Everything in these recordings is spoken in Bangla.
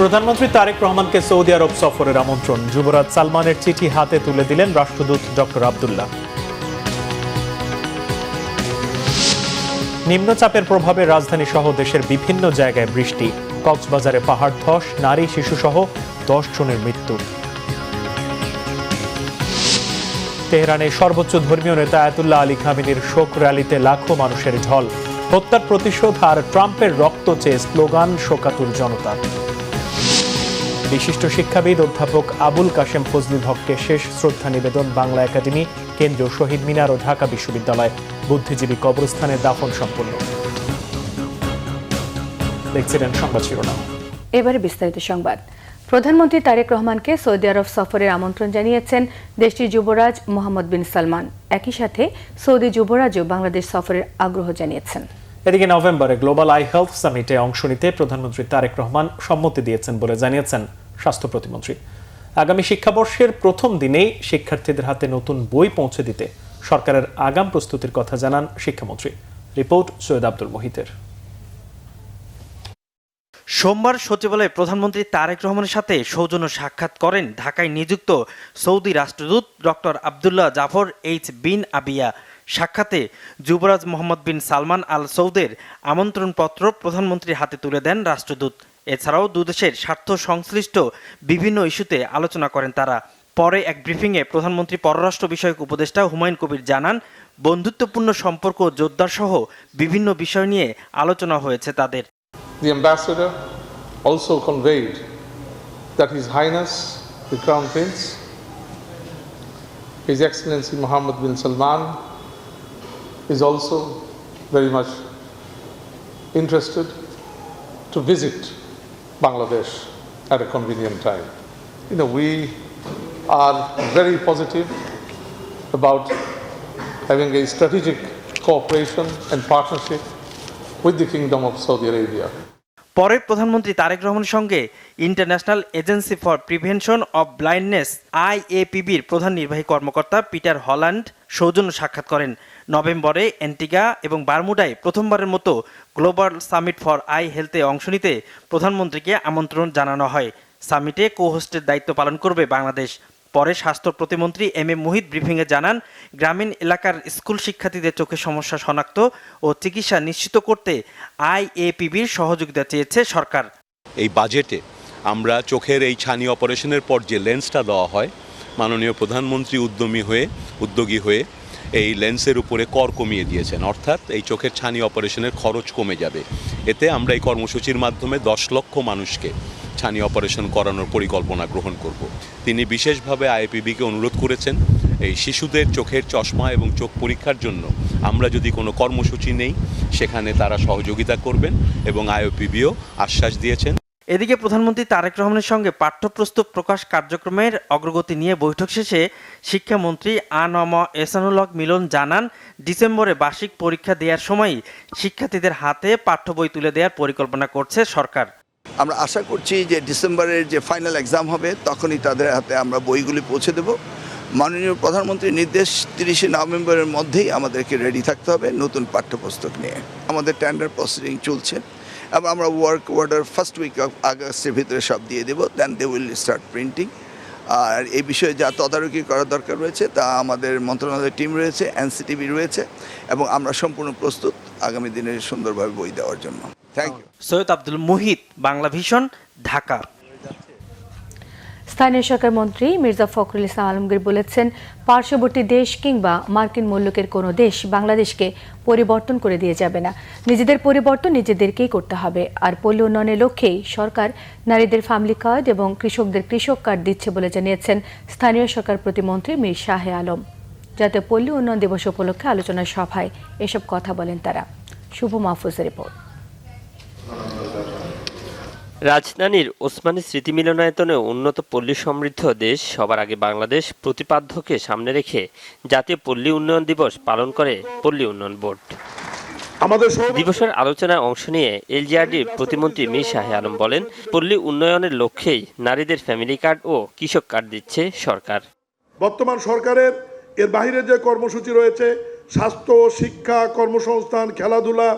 প্রধানমন্ত্রী তারেক রহমানকে সৌদি আরব সফরের আমন্ত্রণ। যুবরাজ সালমানের চিঠি হাতে তুলে দিলেন রাষ্ট্রদূত ডক্টর আব্দুল্লাহ। নিম্নচাপের প্রভাবে রাজধানী সহ দেশের বিভিন্ন জায়গায় বৃষ্টি। কক্সবাজারে পাহাড় ধস, নারী শিশুসহ 10 জনের মৃত্যু। তেহরানে সর্বোচ্চ ধর্মীয় নেতা আয়াতুল্লাহ আলী খামেনির শোক র্যালিতে লাখো মানুষের ঢল। হত্যার প্রতিশোধ আর ট্রাম্পের রক্ত চেয়ে স্লোগান শোকাতুর জনতা। বিশিষ্ট শিক্ষাবিদ অধ্যাপক আবুল কাশেম ফজলুল হককে শেষ শ্রদ্ধা নিবেদন বাংলা একাডেমি, কেন্দ্রীয় শহীদ মিনার ও ঢাকা বিশ্ববিদ্যালয়। বুদ্ধিজীবী কবরস্থানে দাফন সম্পন্ন। দেখছিলেন সংবাদ শিরোনাম। এবারে বিস্তারিত সংবাদ। প্রধানমন্ত্রী তারেক রহমানকে সৌদি আরব সফরের আমন্ত্রণ জানিয়েছেন দেশটির যুবরাজ মোহাম্মদ বিন সালমান। একই সাথে সৌদি যুবরাজও বাংলাদেশ সফরের আগ্রহ জানিয়েছেন। এদিকে নভেম্বরে গ্লোবাল আই হেলথ সামিটে অংশ নিতে প্রধানমন্ত্রী তারেক রহমান সম্মতি দিয়েছেন বলে জানিয়েছেন স্বাস্থ্য প্রতিমন্ত্রী। আগামী শিক্ষাবর্ষের প্রথম দিনেই শিক্ষার্থীদের হাতে নতুন বই পৌঁছে দিতে সরকারের আগাম প্রস্তুতির কথা জানান শিক্ষামন্ত্রী। রিপোর্ট সৈয়দ আব্দুল মুহিতের। সোমবার সচিবালয়ে প্রধানমন্ত্রী তারেক রহমানের সাথে সৌজন্য সাক্ষাৎ করেন ঢাকায় নিযুক্ত সৌদি রাষ্ট্রদূত ডক্টর আব্দুল্লাহ জাফর এইচ বিন আবিয়া। সাক্ষাতে যুবরাজ মোহাম্মদ বিন সালমান আল সৌদের আমন্ত্রণপত্র প্রধানমন্ত্রীর হাতে তুলে দেন রাষ্ট্রদূত। এছাড়াও দুদেশের স্বার্থ সংশ্লিষ্ট বিভিন্ন ইস্যুতে আলোচনা করেন তারা। পরে এক ব্রিফিংয়ে প্রধানমন্ত্রী পররাষ্ট্র বিষয়ক উপদেষ্টা হুমায়ুন কবির জানান, বন্ধুত্বপূর্ণ সম্পর্ক জোরদার সহ বিভিন্ন বিষয় নিয়ে আলোচনা হয়েছে তাদের। The ambassador also conveyed that His Highness the Crown Prince, His Excellency Mohammed bin Salman, is also very much interested to visit Bangladesh at a convenient time. We are very positive about having a strategic cooperation and partnership with the Kingdom of Saudi Arabia. পরে প্রধানমন্ত্রী তারেক রহমানের সঙ্গে international agency for prevention of blindness IAPBর প্রধান নির্বাহী কর্মকর্তা পিটার হল্যান্ড সৌজন্য সাক্ষাৎ করেন। নভেম্বরে অ্যান্টিগা এবং বারমুডায় প্রথমবারের মতো গ্লোবাল সামিট ফর আই হেলথে অংশ নিতে প্রধানমন্ত্রীকে আমন্ত্রণ জানানো হয়। সামিটে কো-হোস্টের দায়িত্ব পালন করবে বাংলাদেশ। পরে স্বাস্থ্য প্রতিমন্ত্রী এম মুহিত ব্রিফিংয়ে জানান, গ্রামীণ এলাকার স্কুল শিক্ষার্থীদের চোখের সমস্যা শনাক্ত ও চিকিৎসা নিশ্চিত করতে IAPBর সহযোগিতা চেয়েছে সরকার। এই বাজেটে আমরা চোখের এই ছানি অপারেশনের পর যে লেন্সটা দেওয়া হয়, মাননীয় প্রধানমন্ত্রী উদ্যোগী হয়ে এই লেন্সের উপরে কর কমিয়ে দিয়েছেন, অর্থাৎ এই চোখের ছানি অপারেশনের খরচ কমে যাবে। এতে আমরা এই কর্মসূচির মাধ্যমে 10 লক্ষ মানুষকে ছানি অপারেশন করানোর পরিকল্পনা গ্রহণ করব। তিনি বিশেষভাবে IAPBকে অনুরোধ করেছেন, এই শিশুদের চোখের চশমা এবং চোখ পরীক্ষার জন্য আমরা যদি কোনো কর্মসূচি নেই, সেখানে তারা সহযোগিতা করবেন এবং IAPBও আশ্বাস দিয়েছেন। এদিকে প্রধানমন্ত্রী তারেক রহমানের সঙ্গে পাঠ্যপুস্তক প্রকাশ কার্যক্রমের অগ্রগতি নিয়ে বৈঠক শেষে শিক্ষামন্ত্রী আ.ন.ম এহসানুল হক মিলন জানান, ডিসেম্বরে বার্ষিক পরীক্ষা দেওয়ার সময় শিক্ষার্থীদের হাতে পাঠ্য বই তুলে দেওয়ার পরিকল্পনা করছে সরকার। আমরা আশা করছি যে ডিসেম্বরের যে ফাইনাল এক্সাম হবে তখনই তাদের হাতে আমরা বইগুলি পৌঁছে দেব। মাননীয় প্রধানমন্ত্রীর নির্দেশ 30শে নভেম্বরের মধ্যেই আমাদেরকে রেডি থাকতে হবে নতুন পাঠ্যপুস্তক নিয়ে। আমাদের টেন্ডার প্রসিডিং চলছে এবং আমরা work order first week of আগস্টের ভিতরে সব দিয়ে দেবো, then they will start printing. আর এই বিষয়ে যা তদারকি করার দরকার রয়েছে তা আমাদের মন্ত্রণালয়ের টিম রয়েছে, NCTV রয়েছে এবং আমরা সম্পূর্ণ প্রস্তুত আগামী দিনে সুন্দরভাবে বই দেওয়ার জন্য। Thank you. Syed Abdul Muhit, Bangla Vision, Dhaka. স্থানীয় সরকার মন্ত্রী মির্জা ফখরুল ইসলাম আলমগীর বলেছেন, পার্শ্ববর্তী দেশ কিংবা মার্কিন মূল্যকের কোনো দেশ বাংলাদেশকে পরিবর্তন করে দিয়ে যাবে না। নিজেদের পরিবর্তন নিজেদেরকেই করতে হবে। আর পল্লী উন্নয়নের লক্ষ্যেই সরকার নারীদের ফ্যামিলি কার্ড এবং কৃষকদের কৃষক কার্ড দিচ্ছে বলে জানিয়েছেন স্থানীয় সরকার প্রতিমন্ত্রী মীর শাহে আলম। জাতীয় পল্লী উন্নয়ন দিবস উপলক্ষে আলোচনা সভায় এসব কথা বলেন তারা। শুভ মাহফুজের রিপোর্ট। রাজধানীর ওসমানী স্মৃতি মিলনায়তনে উন্নত পল্লী সমৃদ্ধ দেশ সবার আগে বাংলাদেশ প্রতিপাদ্যকে সামনে রেখে জাতীয় পল্লী উন্নয়ন দিবস পালন করে পল্লী উন্নয়ন বোর্ড। দিবসের আলোচনায় অংশ নিয়ে LGRDর প্রতিমন্ত্রী মীর শাহে আলম বলেন, পল্লী উন্নয়নের লক্ষ্যেই নারীদের ফ্যামিলি কার্ড ও কৃষক কার্ড দিচ্ছে সরকার। বর্তমান সরকারের এর বাইরে যে কর্মসূচি রয়েছে, স্বাস্থ্য, শিক্ষা, কর্মসংস্থান, খেলাধুলা,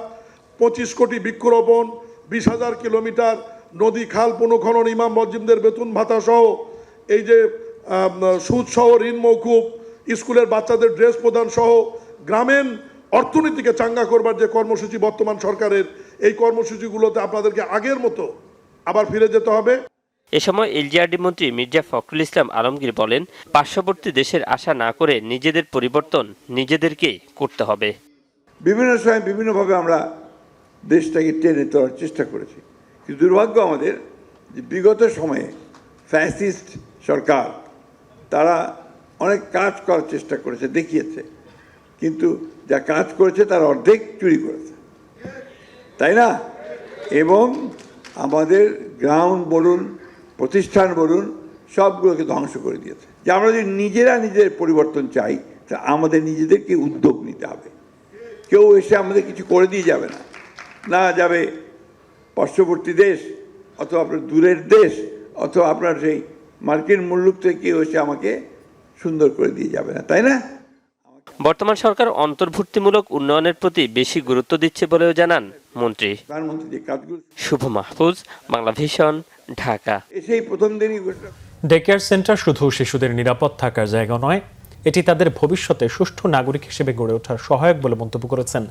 25 কোটি বৃক্ষরোপণ, 20,000 কিলোমিটার নদী খাল পুনঃখনন, ইমাম মসজিদদের বেতন ভাতা সহ এই যে সুদ সহ ঋণ মৌকুব, স্কুলের বাচ্চাদের ড্রেস প্রদান সহ গ্রামীণ অর্থনীতিকে চাঙ্গা করবার যে কর্মসূচি বর্তমান সরকারের, এই কর্মসূচিগুলোতে আপনাদেরকে আগের মতো আবার ফিরে যেতে হবে। এ সময় এলজিআরডি মন্ত্রী মির্জা ফখরুল ইসলাম আলমগীর বলেন, পার্শ্ববর্তী দেশের আশা না করে নিজেদের পরিবর্তন নিজেদেরকেই করতে হবে। বিভিন্ন সময় বিভিন্নভাবে আমরা দেশটাকে টেনে তোলার চেষ্টা করেছি, কিন্তু দুর্ভাগ্য আমাদের যে বিগত সময়ে ফ্যাসিস্ট সরকার তারা অনেক কাজ করার চেষ্টা করেছে, দেখিয়েছে, কিন্তু যা কাজ করেছে তার অর্ধেক চুরি করেছে, তাই না? এবং আমাদের গ্রাউন্ড বলুন, প্রতিষ্ঠান বলুন, সবগুলোকে ধ্বংস করে দিয়েছে। যে আমরা যদি নিজেরা নিজের পরিবর্তন চাই, তা আমাদের নিজেদেরকে উদ্যোগ নিতে হবে। কেউ এসে আমাদের কিছু করে দিয়ে যাবে না, না যাবে পার্শ্ববর্তী দেশ অথবা আপনার দূরের দেশ অথবা আপনার সেই মার্কিন মুলুক থেকে কেউ এসে আমাকে সুন্দর করে দিয়ে যাবে না, তাই না? বর্তমান সরকার অন্তর্ভুক্তিমূলক উন্নয়নের প্রতি বেশি গুরুত্ব দিচ্ছে বলেও জানান মন্ত্রী। প্রধানমন্ত্রী যে কাজগুলো, শুভ মাহফুজ, বাংলা ভিশন, ঢাকা। এসেই প্রথম দিনই ডে কেয়ার সেন্টার শুধু শিশুদের নিরাপদ থাকার জায়গা নয়, এটি তাদের ভবিষ্যতে সুষ্ঠু নাগরিক হিসেবে গড়ে ওঠার সহায়ক বলে মন্তব্য করেছেন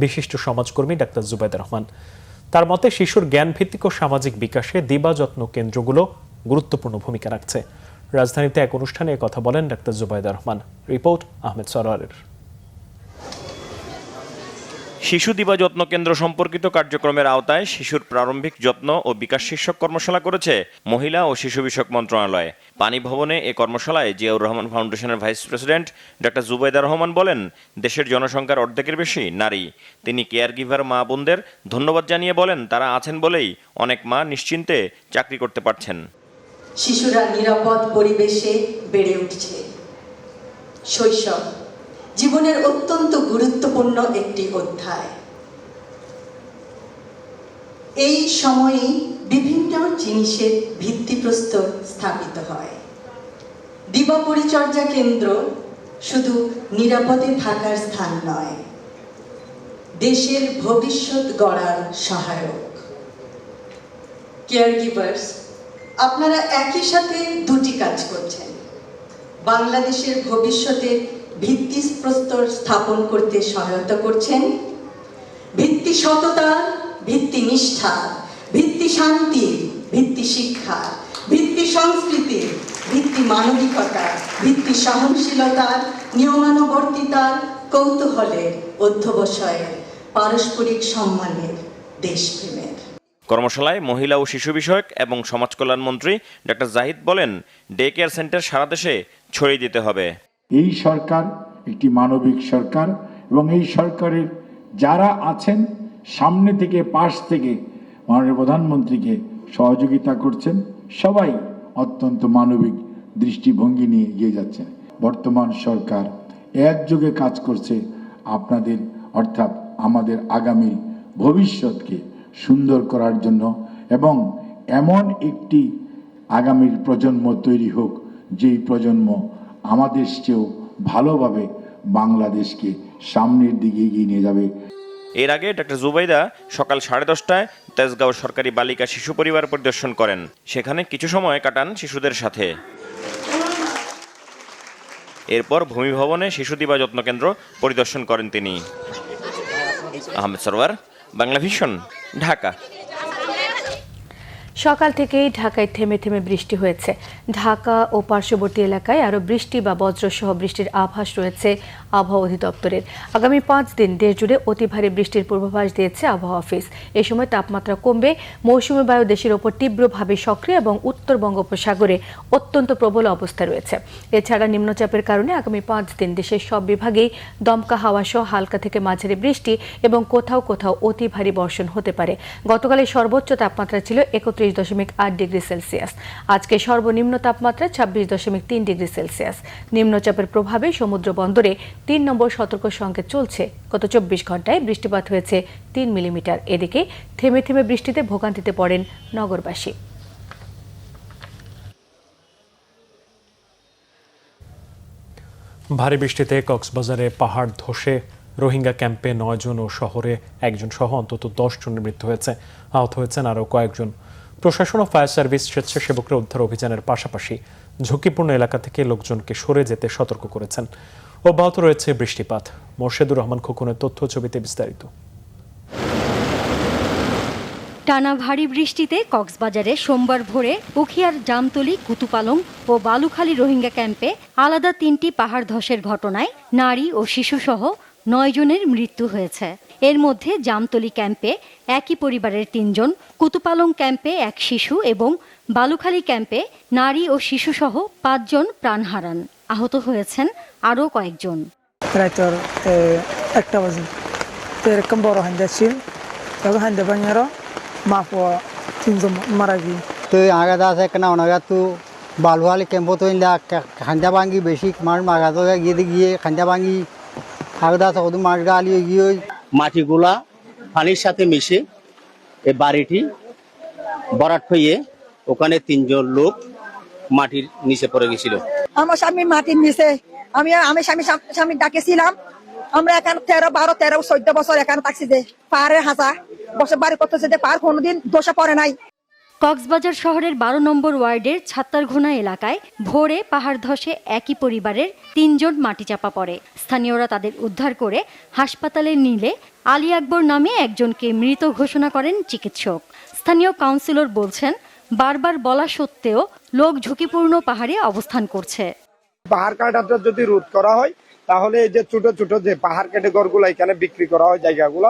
বিশিষ্ট সমাজকর্মী ডাক্তার জুবাইদা রহমান। তার মতে শিশুর জ্ঞান ভিত্তিক ও সামাজিক বিকাশে দিবা যত্ন কেন্দ্রগুলো গুরুত্বপূর্ণ ভূমিকা রাখছে। রাজধানীতে এক অনুষ্ঠানে কথা বলেন ডাক্তার জুবাইদা রহমান। রিপোর্ট আহমেদ সরোয়ারের। শিশু দিবা যত্ন কেন্দ্র সম্পর্কিত কার্যক্রমের আওতায় শিশুর প্রারম্ভিক যত্ন ও বিকাশ শীর্ষক কর্মশালা করেছে মহিলা ও শিশু বিষয়ক মন্ত্রণালয়। পানি ভবনে এ কর্মশালায় জিয়াউর রহমান ফাউন্ডেশনের vice president doctor Zubaida Rahman বলেন, দেশের জনসংখ্যার অর্ধেকের বেশি নারী। তিনি কেয়ার গিভার মা বোনদের ধন্যবাদ জানিয়ে বলেন, তারা আছেন বলেই অনেক মা নিশ্চিন্তে চাকরি করতে পারছেন। শিশুরা নিরাপদ পরিবেশে বেড়ে উঠছে। শৈশব জীবনের অত্যন্ত গুরুত্বপূর্ণ একটি অধ্যায়। এই সময়েই বিভিন্ন জিনিসের ভিত্তিপ্রস্তর স্থাপিত হয়। দিবা পরিচর্যা কেন্দ্র শুধু নিরাপদে থাকার স্থান নয়, দেশের ভবিষ্যৎ গড়ার সহায়ক। কেয়ার গিভার্স, আপনারা একই সাথে দুটি কাজ করছেন। বাংলাদেশের ভবিষ্যতের ভিত্তিপ্রস্তর স্থাপন করতে সহায়তা করছেন। ভিত্তি সততা, ভিত্তি নিষ্ঠা, ভিত্তি শান্তি, ভিত্তি শিক্ষা, ভিত্তি সংস্কৃতি, ভিত্তি মানবিকতা, ভিত্তি সহনশীলতার, নিয়মানুবর্তিতার, কৌতূহলের, অধ্যবসায়ের, পারস্পরিক সম্মানের, দেশপ্রেমের। কর্মশালায় মহিলা ও শিশু বিষয়ক এবং সমাজ কল্যাণ মন্ত্রী ডাক্তার জাহিদ বলেন, ডে কেয়ার সেন্টার সারা দেশে ছড়িয়ে দিতে হবে। এই সরকার একটি মানবিক সরকার এবং এই সরকারের যারা আছেন সামনে থেকে পাশ থেকে মাননীয় প্রধানমন্ত্রীকে সহযোগিতা করছেন, সবাই অত্যন্ত মানবিক দৃষ্টিভঙ্গি নিয়ে এগিয়ে যাচ্ছেন। বর্তমান সরকার একযোগে কাজ করছে আপনাদের অর্থাৎ আমাদের আগামী ভবিষ্যৎকে সুন্দর করার জন্য এবং এমন একটি আগামীর প্রজন্ম তৈরি হোক, যেই প্রজন্ম আমাদের চেয়েও ভালোভাবে বাংলাদেশকে সামনের দিকে এগিয়ে নিয়ে যাবে। এর আগে ডাক্তার জুবাইদা সকাল 10:30টায় তেজগাঁও সরকারি বালিকা শিশু পরিবার পরিদর্শন করেন। সেখানে কিছু সময় কাটান শিশুদের সাথে। এরপর ভূমি ভবনে শিশু দিবা যত্ন কেন্দ্র পরিদর্শন করেন তিনি। আহমেদ সরোয়ার, বাংলা ভিশন, ঢাকা। সকাল থেকেই ঢাকায় থেমে থেমে বৃষ্টি হয়েছে। ঢাকা ও পার্শ্ববর্তী এলাকায় আরও বৃষ্টি বা বজ্রসহ বৃষ্টির আভাস রয়েছে আবহাওয়া অধিদপ্তরের। আগামী 5 দিন দেশজুড়ে অতি ভারী বৃষ্টির পূর্বাভাস দিয়েছে আবহাওয়া অফিস। এ সময় তাপমাত্রা কমবে, মৌসুমী বায়ু দেশের ওপর তীব্রভাবে সক্রিয় এবং উত্তর বঙ্গোপসাগরে অত্যন্ত প্রবল অবস্থা রয়েছে। এছাড়া নিম্নচাপের কারণে আগামী 5 দিন দেশের সব বিভাগেই দমকা হাওয়া সহ হালকা থেকে মাঝারি বৃষ্টি এবং কোথাও কোথাও অতি ভারী বর্ষণ হতে পারে। গতকালের সর্বোচ্চ তাপমাত্রা ছিল 31.8 ডিগ্রি সেলসিয়াস। আজকে সর্বনিম্ন তাপমাত্রা 26.3 ডিগ্রি সেলসিয়াস। নিম্নচাপের প্রভাবে সমুদ্র বন্দরে 3 নম্বর সতর্ক সংকেত চলছে। গত 24 ঘন্টায় বৃষ্টিপাত হয়েছে 3 মিলিমিটার। এদিকে থেমে থেমে বৃষ্টিতে ভোগান্তিতে পড়েন নগরবাসী। ভারী বৃষ্টিতে কক্সবাজারে পাহাড় ধসে রোহিঙ্গা ক্যাম্পে 9 জন ও শহরে 1 জন সহ অন্তত 10 জনের মৃত্যু হয়েছে। আহত হয়েছেন আরও কয়েকজন। প্রশাসন ও ফায়ার সার্ভিস স্বেচ্ছাসেবকরা উদ্ধার অভিযানের পাশাপাশি ঝুঁকিপূর্ণ এলাকা থেকে লোকজনকে সরে যেতে সতর্ক করেছেন। অব্যাহত রয়েছে বৃষ্টিপাত। মোর্শেদুর রহমান খোকনের তথ্য ছবিতে বিস্তারিত। টানা ভারী বৃষ্টিতে কক্সবাজারে সোমবার ভোরে উখিয়ার জামতলী, কুতুপালং ও বালুখালী রোহিঙ্গা ক্যাম্পে আলাদা 3টি পাহাড় ধসের ঘটনায় নারী ও শিশুসহ 9 জনের মৃত্যু হয়েছে। এর মধ্যে জামতলী ক্যাম্পে একই পরিবারের 3 জন, কুতুপালং ক্যাম্পে 1 শিশু এবং বালুখালী ক্যাম্পে নারী ও শিশুসহ 5 জন প্রাণ হারান। আহত হয়েছেন আরও কয়েকজন। প্রায় 1টা বাজে তো এরকম বড় হান্দা ছিল, তখন হান্দা বানিয়ারও মাপো 3 জন মারা গিয়ে তো আগাদা আছে কেন অনাগা তো বালুখালী ক্যাম্প তো খান্দা ভাঙ্গি বেশি মার মাগা তো গিয়ে খান্দা ভাঙ্গি আগাদা আছে কত মার গালি গিয়ে মাটিগুলা পানির সাথে মিশে এই বাড়িটি বরাট হয়ে ওখানে 3 জন লোক মাটির নিচে পড়ে গেছিল। আমার স্বামী মাটির নিচে, আমি স্বামী ডাকেছিলাম। আমরা এখানে 13 বছর এখানে থাকছি, যে পাহাড়ের হাসা বসে বাড়ি করতেছে, যে পাহাড় কোনোদিন দোষে পড়ে নাই। কক্সবাজার শহরের 12 নম্বর ওয়ার্ডের ছাত্তারঘোনা এলাকায় ভোরে পাহাড় ধসে একই পরিবারের 3 জন মাটি চাপা পড়ে। স্থানীয়রা তাদের উদ্ধার করে হাসপাতালে নিলে আলী আকবর নামে একজনকে মৃত ঘোষণা করেন চিকিৎসক। স্থানীয় কাউন্সিলর বলছেন, বারবার বলা সত্ত্বেও লোক ঝুঁকিপূর্ণ পাহাড়ে অবস্থান করছে। পাহাড় কাটাটা যদি রোধ করা হয় তাহলে এই যে ছোট ছোট যে পাহাড় কেটে ঘরগুলো এখানে বিক্রি করা হয় জায়গাগুলো,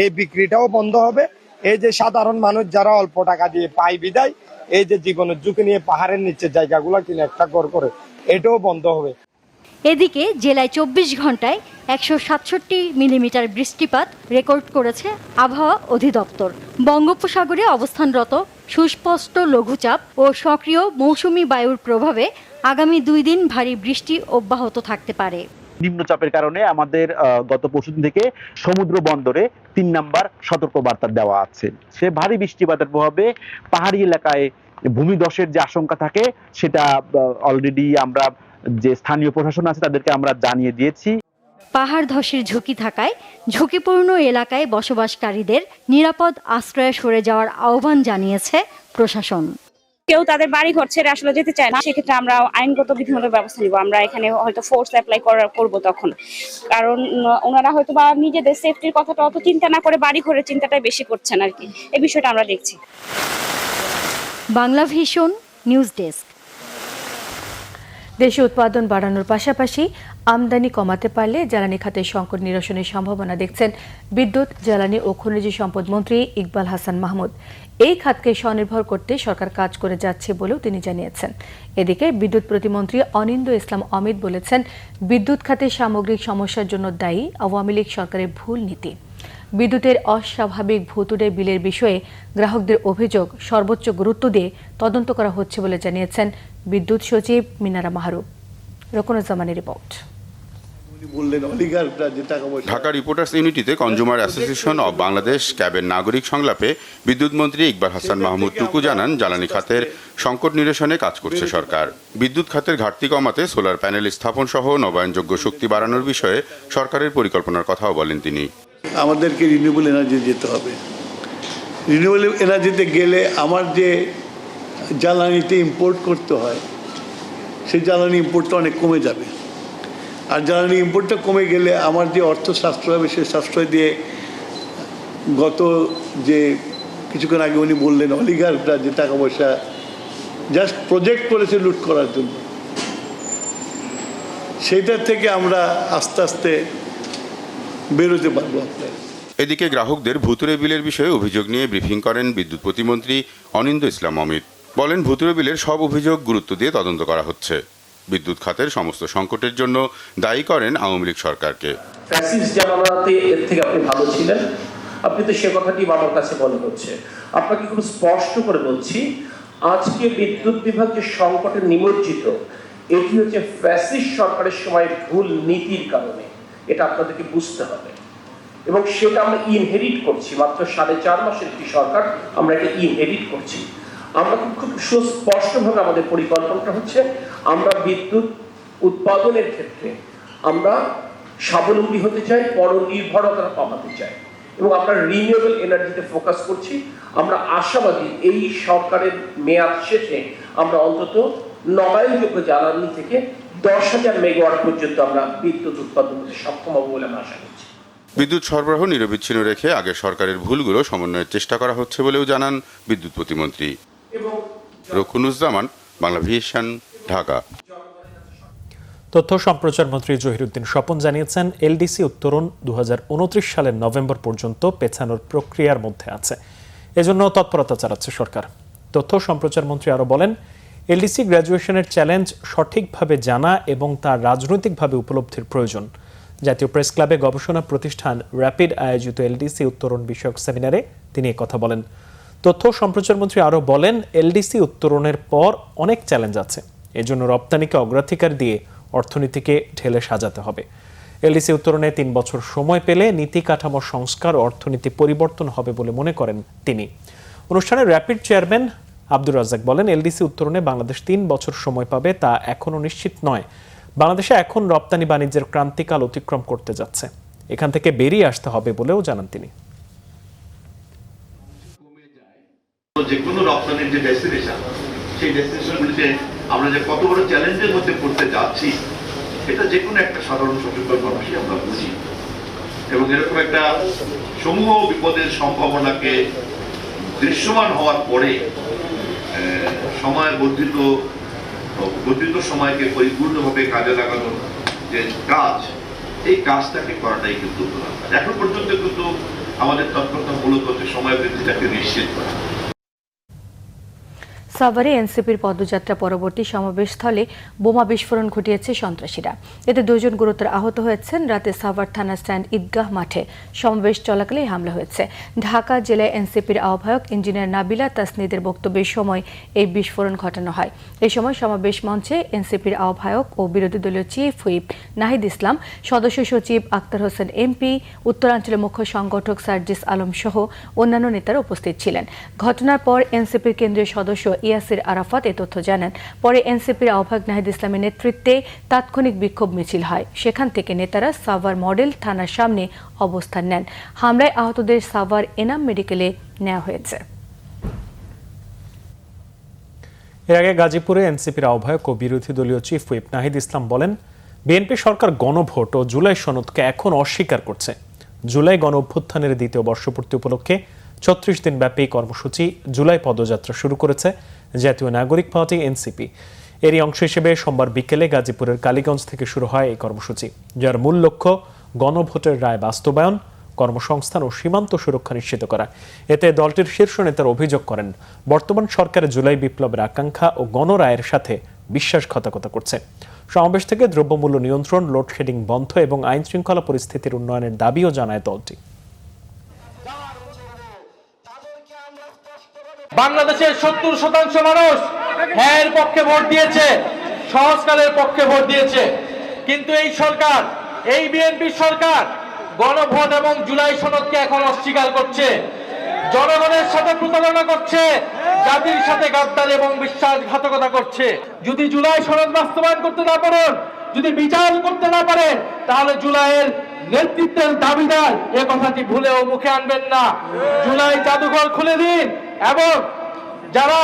এই বিক্রিটাও বন্ধ হবে। এই যে সাধারণ মানুষ যারা অল্প টাকা দিয়ে পায় বিদায় এই যে জীবনের ঝুঁকি নিয়ে পাহাড়ের নিচে জায়গাগুলো কিনে একটা ঘর করে, এটাও বন্ধ হবে। এদিকে জেলায় 24 ঘন্টায় 167 মিলিমিটার বৃষ্টিপাত রেকর্ড করেছে আবহাওয়া অধিদপ্তর। বঙ্গোপসাগরে অবস্থানরত সুস্পষ্ট লঘুচাপ ও সক্রিয় মৌসুমি বায়ুর প্রভাবে আগামী 2 দিন ভারী বৃষ্টি অব্যাহত থাকতে পারে। নিম্নচাপের কারণে আমাদের গত পরশুদিন থেকে সমুদ্র বন্দরে 3 নাম্বার সতর্কবার্তা দেওয়া আছে। সে ভারী বৃষ্টিপাতের প্রভাবে পাহাড়ি এলাকায় ভূমিধসের যে আশঙ্কা থাকে সেটা অলরেডি আমরা যে স্থানীয় প্রশাসন আছে তাদেরকে আমরা জানিয়ে দিয়েছি। পাহাড় ধসের ঝুঁকি থাকায় ঝুঁকিপূর্ণ এলাকায় বসবাসকারীদের নিরাপদ আশ্রয়ে সরে যাওয়ার আহ্বান জানিয়েছে প্রশাসন। কেউ তাদের বাড়ি ঘর ছেড়ে আসলে যেতে চায় না, সেক্ষেত্রে আমরা আইনগত বিধিমূলক ব্যবস্থা নিব। আমরা এখানে হয়তো ফোর্স অ্যাপ্লাই করব তখন, কারণ ওনারা হয়তো বা নিজেদের সেফটির কথাটা অত চিন্তা না করে বাড়ি ঘরের চিন্তাটাই বেশি করছেন আর কি। এই বিষয়টা আমরা দেখছি। Bangla vision news desk. দেশে উৎপাদন বাড়ানোর পাশাপাশি আমদানি কমাতে পারলে জ্বালানি খাতের সংকট নিরসনের সম্ভাবনা দেখছেন বিদ্যুৎ, জ্বালানি ও খনিজ সম্পদ মন্ত্রী ইকবাল হাসান মাহমুদ। এই খাতকে স্বনির্ভর করতে সরকার কাজ করে যাচ্ছে বলেও তিনি জানিয়েছেন। এদিকে বিদ্যুৎ প্রতিমন্ত্রী অনিন্দ্য ইসলাম অমিত বলেছেন, বিদ্যুৎ খাতের সামগ্রিক সমস্যার জন্য দায়ী আওয়ামী লীগ সরকারের ভুল নীতি। বিদ্যুতের অস্বাভাবিক ভুতুড়ে বিলের বিষয়ে গ্রাহকদের অভিযোগ সর্বোচ্চ গুরুত্ব দিয়ে তদন্ত করা হচ্ছে বলে জানিয়েছেন বিদ্যুৎ সচিব মিনারা মাহরুব। রকুনুজ্জামানের রিপোর্ট। ঢাকা রিপোর্টার্স ইউনিটিতে কনজুমার অ্যাসোসিয়েশন অব বাংলাদেশ ক্যাবের নাগরিক সংলাপে বিদ্যুৎ মন্ত্রী ইকবাল হাসান মাহমুদ টুকু জানান, জ্বালানি খাতের সংকট নিরসনে কাজ করছে সরকার। বিদ্যুৎ খাতের ঘাটতি কমাতে সোলার প্যানেল স্থাপন সহ নবায়নযোগ্য শক্তি বাড়ানোর বিষয়ে সরকারের পরিকল্পনার কথাও বলেন তিনি। আমাদেরকে রিনিউয়েবল এনার্জি যেতে হবে। রিনিউয়েবল এনার্জিতে গেলে আমার যে জ্বালানিতে ইম্পোর্ট করতে হয় সেই জ্বালানি ইম্পোর্টটা অনেক কমে যাবে। আর জ্বালানি ইম্পোর্টটা কমে গেলে আমার যে অর্থ সাশ্রয় হবে সেই সাশ্রয় দিয়ে গত যে কিছুক্ষণ আগে উনি বললেন অলিগাররা যে টাকা পয়সা জাস্ট প্রজেক্ট করেছে লুট করার জন্য, সেইটার থেকে আমরা আস্তে আস্তে বেরোতে পারবো। এদিকে গ্রাহকদের ভুতুড়ে বিলের বিষয়ে অভিযোগ নিয়ে ব্রিফিং করেন বিদ্যুৎ প্রতিমন্ত্রী অনিন্দ্য ইসলাম অমিত। বলেন, ভুতুড়ে বিলের সব অভিযোগ গুরুত্ব দিয়ে তদন্ত করা হচ্ছে। বিদ্যুৎ খাতের সমস্ত সংকটের জন্য দায়ী করেন আওয়ামী লীগ সরকারকে। ফ্যাসিস্ট জামানাতে এর থেকে আপনি ভালো ছিলেন, আপনি তো সে কথাটি আমার কাছে মনে হচ্ছে। আপনাকে খুব স্পষ্ট করে বলছি, আজকে বিদ্যুৎ বিভাগ যে সংকটে নিমজ্জিত, এটি হচ্ছে ফ্যাসিস্ট সরকারের সময় ভুল নীতির কারণে। এটা আপনাদেরকে বুঝতে হবে এবং সেটা আমরা ইনহেরিট করছি। মাত্র 4.5 মাসের একটি সরকার, আমরা এটা ইনহেরিট করছি। আমরা খুব সুস্পষ্টভাবে আমাদের পরিকল্পনাটা হচ্ছে, আমরা বিদ্যুৎ উৎপাদনের ক্ষেত্রে আমরা স্বাবলম্বী হতে চাই, পরনির্ভরতা কমাতে চাই। এবং আমরা রিনিউয়েবল এনার্জিতে ফোকাস করছি। আমরা আশাবাদী এই সরকারের মেয়াদ শেষে আমরা অন্তত নবায়নযোগ্য জ্বালানি থেকে 10,000 মেগাওয়াট পর্যন্ত আমরা বিদ্যুৎ উৎপাদন করতে সক্ষম হব বলে আমরা আশা করছি। বিদ্যুৎ সরবরাহ নিরবিচ্ছিন্ন রেখে আগের সরকারের ভুলগুলো সমন্বয়ের চেষ্টা করা হচ্ছে বলেও জানান বিদ্যুৎ প্রতিমন্ত্রী। রকুনুজ্জামান, বাংলা ভিশন, ঢাকা। তথ্য সম্প্রচার মন্ত্রী জহিরুদ্দিন স্বপন জানিয়েছেন, এলডিসি উত্তরণ 2029 সালের নভেম্বর পর্যন্ত পেছানোর প্রক্রিয়ার মধ্যে আছে, এজন্য তৎপরতা চালাচ্ছে সরকার। তথ্য সম্প্রচার মন্ত্রী আরও বলেন, এলডিসি গ্র্যাজুয়েশনের চ্যালেঞ্জ সঠিকভাবে জানা এবং তার রাজনৈতিকভাবে উপলব্ধির প্রয়োজন। জাতীয় প্রেস ক্লাবে গবেষণা প্রতিষ্ঠান র্যাপিড আয়োজিত এলডিসি উত্তরণ বিষয়ক সেমিনারে তিনি কথা বলেন। তথ্য সম্প্রচার মন্ত্রী আরও বলেন, এলডিসি উত্তরণের পর অনেক চ্যালেঞ্জ আছে, এজন্য রপ্তানিকে অগ্রাধিকার দিয়ে অর্থনীতিকে ঢেলে সাজাতে হবে। এলডিসি উত্তরণে 3 বছর সময় পেলে নীতি কাঠামো সংস্কার ও অর্থনীতি পরিবর্তন হবে বলে মনে করেন তিনি। অনুষ্ঠানে র্যাপিড চেয়ারম্যান আব্দুর রাজ্জাক বলেন, এলডিসি উত্তরণে বাংলাদেশ 3 বছর সময় পাবে তা এখনও নিশ্চিত নয়। বাংলাদেশে এখন রপ্তানি বাণিজ্যের ক্রান্তিকাল অতিক্রম করতে যাচ্ছে, এখান থেকে বেরিয়ে আসতে হবে বলেও জানান তিনি। যে কোনো রপ্তানির যে ডেস্টিনেশন, সেই ডেস্টিনেশনগুলিতে আমরা যে কত বড় চ্যালেঞ্জের মধ্যে পড়তে যাচ্ছি, এটা যে কোনো একটা সাধারণ সচেতন মানুষই আমরা বুঝি। এবং এরকম একটা সমূহ বিপদের সম্ভাবনাকে দৃশ্যমান হওয়ার পরে সময় বর্ধিত সময়কে পরিপূর্ণভাবে কাজে লাগানোর যে কাজ, এই কাজটাকে করাটাই কিন্তু এখন পর্যন্ত কিন্তু আমাদের তৎপরতা মূলত সময় বৃদ্ধিটাকে নিশ্চিত করা। সাভারে এনসিপির পদযাত্রা পরবর্তী সমাবেশস্থলে বোমা বিস্ফোরণ ঘটিয়েছে সন্ত্রাসীরা। এতে 2 জন গুরুতর আহত হয়েছেন। রাতে সাভার থানা স্ট্যান্ড ঈদগাহ মাঠে সমাবেশ চলাকালে হামলা হয়েছে। ঢাকা জেলায় এনসিপির আহ্বায়ক ইঞ্জিনিয়ার নাবিলা তাসনিদের বক্তব্যের সময় এই বিস্ফোরণ ঘটানো হয়। এই সময় সমাবেশ মঞ্চে এনসিপির আহ্বায়ক ও বিরোধী দলীয় চিফ হুইপ নাহিদ ইসলাম, সদস্য সচিব আক্তার হোসেন এমপি, উত্তরাঞ্চলের মুখ্য সংগঠক সার্জিস আলম সহ অন্যান্য নেতারা উপস্থিত ছিলেন। ঘটনার পর এনসিপির কেন্দ্রীয় সদস্য ইয়াসির আরাফাত এ তথ্য জানান। পরে এনসিপির আহ্বায়ক নাহিদ ইসলামের নেতৃত্বে তাৎক্ষণিক বিক্ষোভ মিছিল হয়। সেখান থেকে নেতারা সাভার মডেল থানার সামনে অবস্থান নেন। হামলায় আহতদের সাভার এনাম মেডিকেলে নেওয়া হয়েছে। এর আগে গাজীপুরে এনসিপির আহ্বায়ক ও বিরোধী দলীয় চিফ হুইপ নাহিদ ইসলাম বলেন, বিএনপি সরকার গণভোট ও জুলাই সনদকে এখন অস্বীকার করছে। জুলাই গণ অভ্যুত্থানের 2য় বর্ষপূর্তি উপলক্ষে 36 দিন ব্যাপী কর্মসূচি জুলাই পদযাত্রা শুরু করেছে জাতীয় নাগরিক পার্টি এনসিপি। এরই অংশ হিসেবে সোমবার বিকেলে গাজীপুরের কালীগঞ্জ থেকে শুরু হয় এই কর্মসূচি, যার মূল লক্ষ্য গণভোটের রায় বাস্তবায়ন, কর্মসংস্থান ও সীমান্ত সুরক্ষা নিশ্চিত করা। এতে দলটির শীর্ষ নেতারা অভিযোগ করেন, বর্তমান সরকারের জুলাই বিপ্লবের আকাঙ্ক্ষা ও গণরায়ের সাথে বিশ্বাসঘাতকতা করছে। সমাবেশ থেকে দ্রব্যমূল্য নিয়ন্ত্রণ, লোডশেডিং বন্ধ এবং আইন শৃঙ্খলা পরিস্থিতির উন্নয়নের দাবিও জানায় দলটি। বাংলাদেশের 70% মানুষ হ্যাঁ এর পক্ষে ভোট দিয়েছে, সংস্কারের পক্ষে ভোট দিয়েছে। কিন্তু এই সরকার, এই বিএনপি সরকার গণভোট এবং জুলাই সনদকে এখন অস্বীকার করছে, জনগণের সাথে প্রতারণা করছে, জাতির সাথে গাদ্দারি এবং বিশ্বাসঘাতকতা করছে। যদি জুলাই সনদ বাস্তবায়ন করতে না পারেন, যদি বিচার করতে না পারেন, তাহলে জুলাইয়ের নেতৃত্বের দাবিদার এ কথাটি ভুলেও মুখে আনবেন না। জুলাই জাদুঘর খুলে দিন এবং যারা